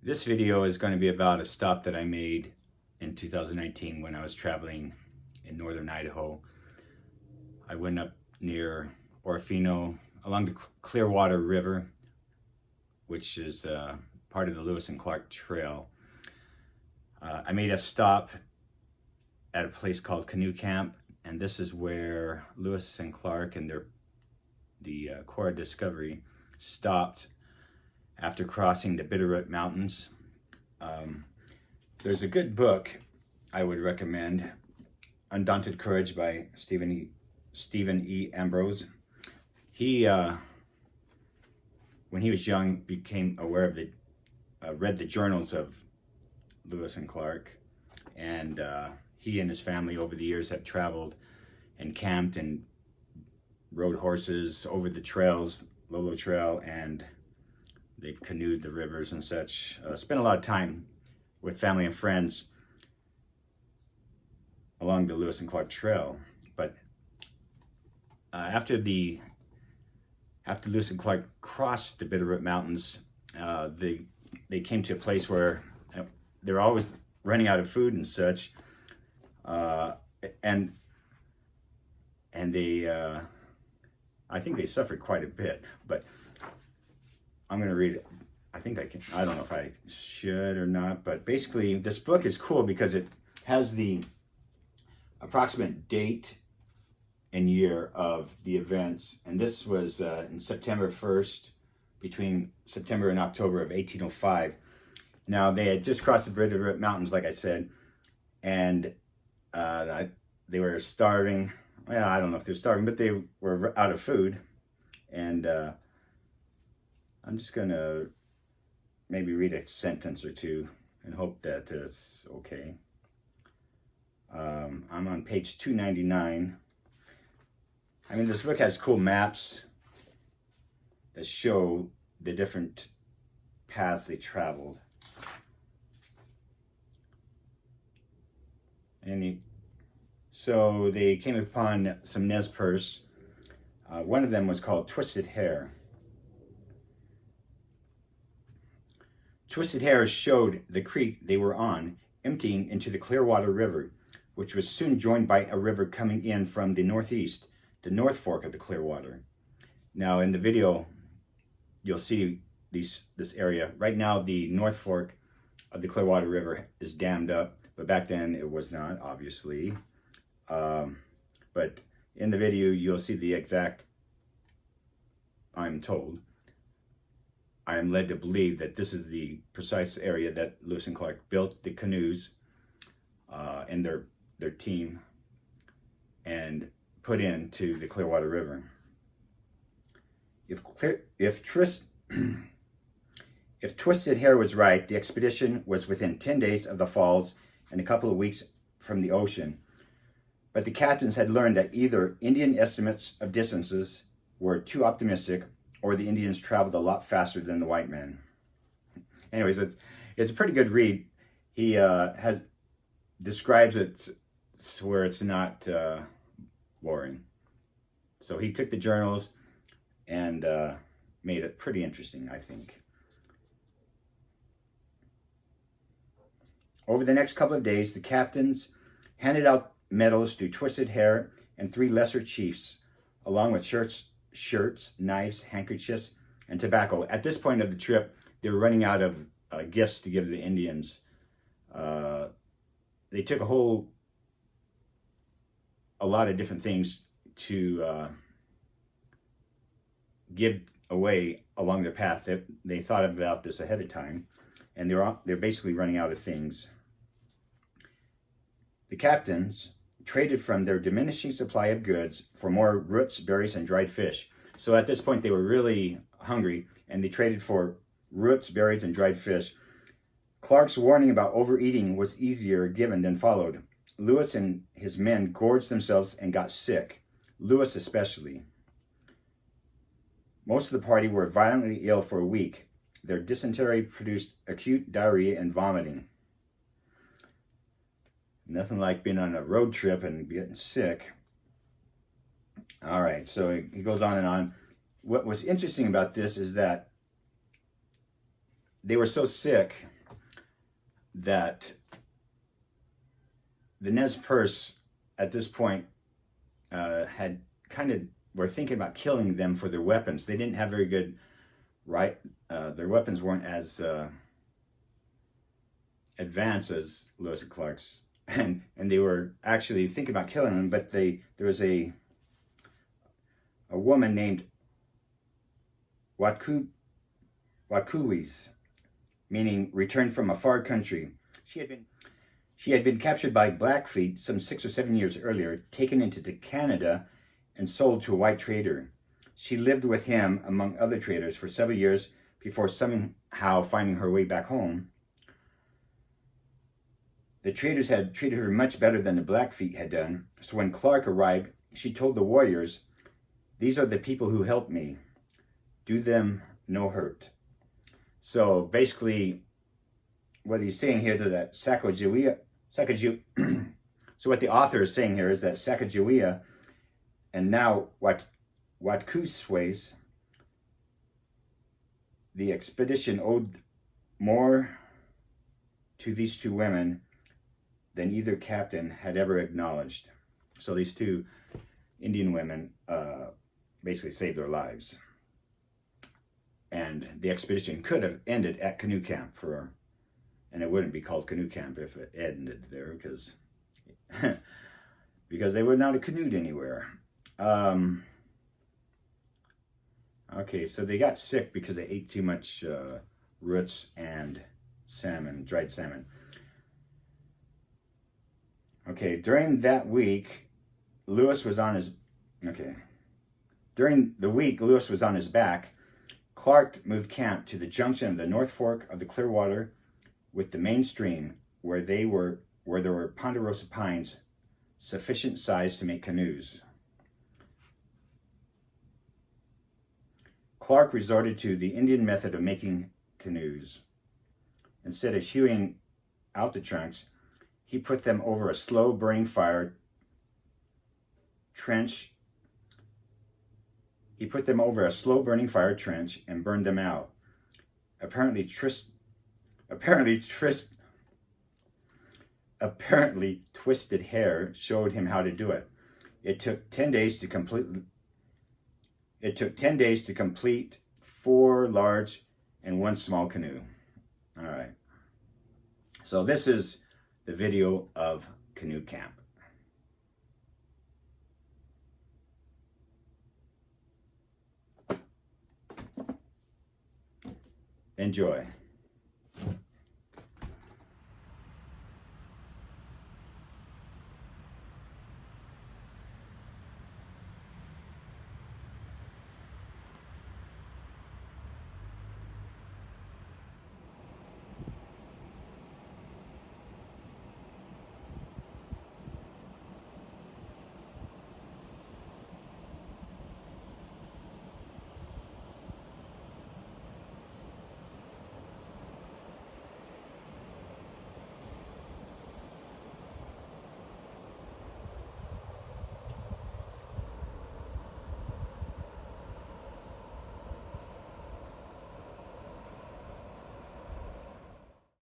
This video is going to be about a stop that I made in 2019 when I was traveling in northern Idaho. I went up near Orofino along the Clearwater River, which is part of the Lewis and Clark Trail. I made a stop at a place called Canoe Camp, and this is where Lewis and Clark and the Corps of Discovery stopped after crossing the Bitterroot Mountains. There's a good book I would recommend, Undaunted Courage by Stephen E. Ambrose. He, when he was young, became aware of read the journals of Lewis and Clark, and he and his family over the years have traveled and camped and rode horses over the trails, Lolo Trail, and they've canoed the rivers and such. Spent a lot of time with family and friends along the Lewis and Clark Trail. But after Lewis and Clark crossed the Bitterroot Mountains, they came to a place where they were always running out of food and such, and they I think they suffered quite a bit. But I'm going to read it. I think I can. I don't know if I should or not, but basically this book is cool because it has the approximate date and year of the events. And this was in September 1st, between September and October of 1805. Now, they had just crossed the Bitterroot Mountains, like I said, and they were starving. Well, I don't know if they were starving, but they were out of food. And I'm just going to maybe read a sentence or two and hope that it's okay. I'm on page 299. I mean, this book has cool maps that show the different paths they traveled. So they came upon some Nez Perce. One of them was called Twisted Hair. Twisted Hair showed the creek they were on emptying into the Clearwater River, which was soon joined by a river coming in from the northeast, the North Fork of the Clearwater. Now in the video, you'll see this area. Right now, the North Fork of the Clearwater River is dammed up, but back then it was not, obviously. But in the video, you'll see the exact, I'm told, I am led to believe that this is the precise area that Lewis and Clark built the canoes and their team and put into the Clearwater River. If Twisted Hair was right, the expedition was within 10 days of the falls and a couple of weeks from the ocean. But the captains had learned that either Indian estimates of distances were too optimistic or the Indians traveled a lot faster than the white men. Anyways, it's a pretty good read. He describes it where it's not boring. So he took the journals and made it pretty interesting, I think. Over the next couple of days, the captains handed out medals to Twisted Hair and 3 lesser chiefs, along with shirts, knives, handkerchiefs, and tobacco. At this point of the trip, they were running out of gifts to give the Indians. They took a lot of different things to give away along their path. They thought about this ahead of time, and they're basically running out of things. The captains traded from their diminishing supply of goods for more roots, berries, and dried fish. So at this point, they were really hungry, and they traded for roots, berries, and dried fish. Clark's warning about overeating was easier given than followed. Lewis and his men gorged themselves and got sick, Lewis especially. Most of the party were violently ill for a week. Their dysentery produced acute diarrhea and vomiting. Nothing like being on a road trip and getting sick. All right, so he goes on and on. What was interesting about this is that they were so sick that the Nez Perce at this point had kind of were thinking about killing them for their weapons. They didn't have very good their weapons weren't as advanced as Lewis and Clark's, and they were actually thinking about killing them. But there was a woman named Watkuwis, meaning returned from a far country. She had been captured by Blackfeet some 6 or 7 years earlier, taken into Canada, and sold to a white trader. She lived with him, among other traders, for several years before somehow finding her way back home. The traders had treated her much better than the Blackfeet had done, so when Clark arrived, she told the warriors, "These are the people who helped me. Do them no hurt." So basically, what he's saying here is that so what the author is saying here is that Sacagawea and now Watkuwis, the expedition owed more to these two women than either captain had ever acknowledged. So these two Indian women basically saved their lives. And the expedition could have ended at Canoe Camp and it wouldn't be called Canoe Camp if it ended there, because they would not have canoed anywhere. Okay, so they got sick because they ate too much roots and salmon, dried salmon. Okay, during that week, Lewis was on his back. Clark moved camp to the junction of the North Fork of the Clearwater with the main stream, where there were Ponderosa pines sufficient size to make canoes. Clark resorted to the Indian method of making canoes. Instead of hewing out the trunks, he put them over a slow burning fire trench. And burned them out. Apparently twisted hair showed him how to do it. It took 10 days to complete 4 large and 1 small canoe. All right. So this is the video of Canoe Camp. Enjoy.